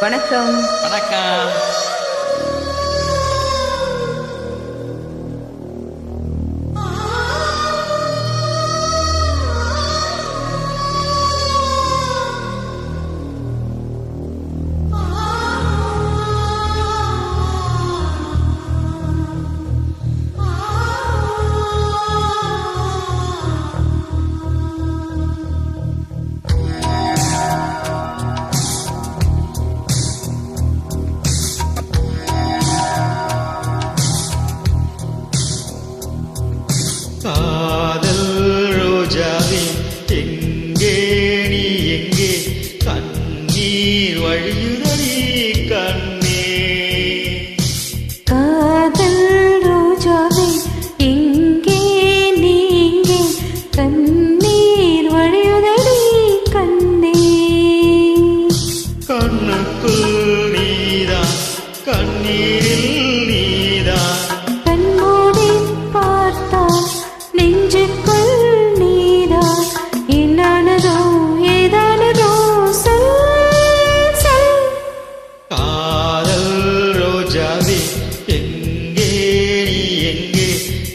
வணக்கம். வணக்கம். காதல் ரோஜாவே எங்கே நீ எங்கே கண்ணீர் வழியுதடி கண்ணே. காதல் ரோஜாவே எங்கே நீ எங்கே கண்ணீர் வழியுதடி கண்ணே. கண்ணுக்குள் நீதான் கண்ணீரில் நீதான் கண்மூடி பார்த்தால் நெஞ்சுக்குள் நீதான். என்னானதோ ஏதானதோ சொல் சொல். காதல் ரோஜாவே எங்கே நீ எங்கே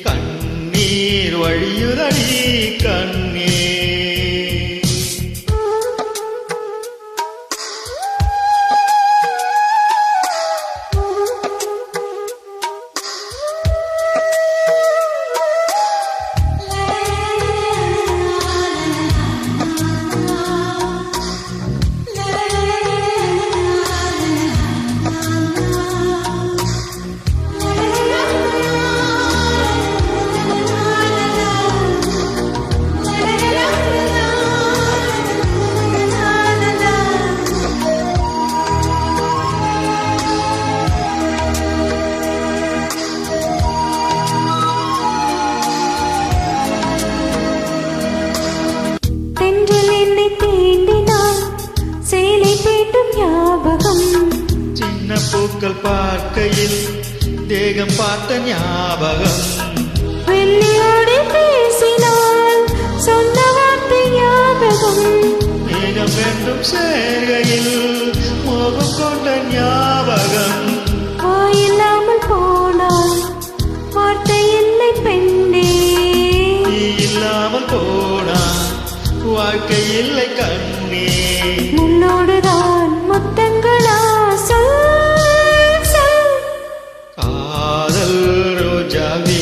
கண்ணீர் வழியுதடி கண்ணே. சின்ன பூக்கள் பார்க்கையில் தேகம் பார்த்த ஞாபகம். வெள்ளியோடு பேசினால் சொன்ன வார்த்தை ஞாபகம். மேகம் ரெண்டும் சேர்கையில் மோகம் கொண்ட ஞாபகம். வாயில்லாமல் போனால் வார்த்தை இல்லை பெண்ணே. நீ இல்லாமல் போனா வாழ்க்கை இல்லை கண்ணே. முன்னோடுதான் முத்தங்களா சொல் சொல். காதல் ரோஜாவே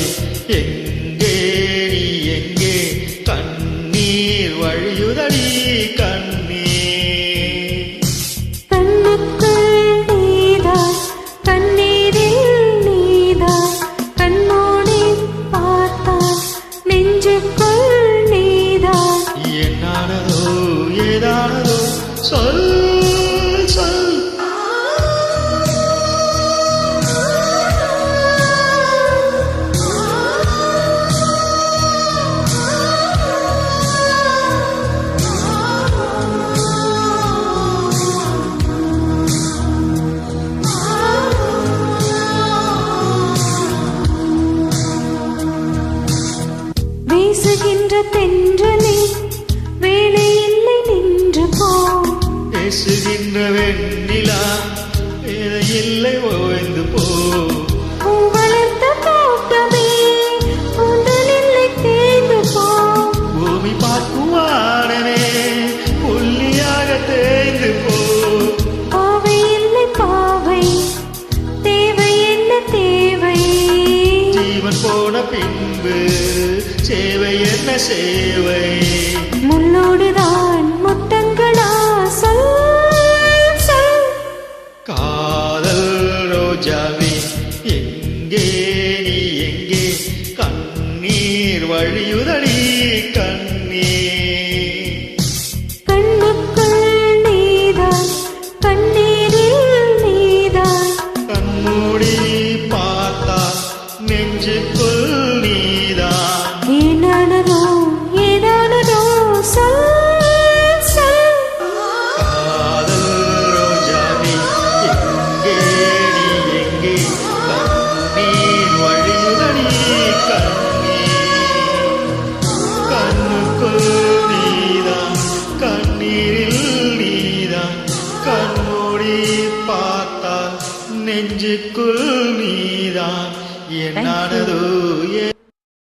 எங்கே நீ எங்கே கண்ணீர் வழியுதடி கண்ணே. கண்ணுக்குள் நீதான் கண்ணீரில் நீதான். கண்மூடி பார்த்தால் நெஞ்சுக்குள் நீதான். என்னானதோ ஏதானதோ சொல் சொல். வீசுகின்ற தென்றலே வேலை இல்லை நின்று போ. பேசுகின்ற வெண்ணிலா வேலை இல்லை ஓய்ந்து போ. வளர்த்த தோட்டமே உந்தல் இல்லை தேய்ந்து போ. பூமி பார்க்கும் வானமே புள்ளியாக தேய்ந்து போ. பாவை இல்லை பாவை தேவை என்ன தேவை. ஜீவன் போன பின்பு சேவை என்ன சேவை. முள்ளோடுதான் முத்தங்களா சொல் சொல். காதல் ரோஜாவே எங்கே நீ எங்கே கண்ணீர் வழியுதடி கண்ணே. கண்ணுக்குள் நீதான் கண்ணீரில் நீதான். கண்மூடி பார்த்தா நெஞ்சுக்குள் நீதான். ஏனானதோ ஏதா கண்மூடி பார்த்தால் நெஞ்சுக்குள் நீதான் என்னானதோ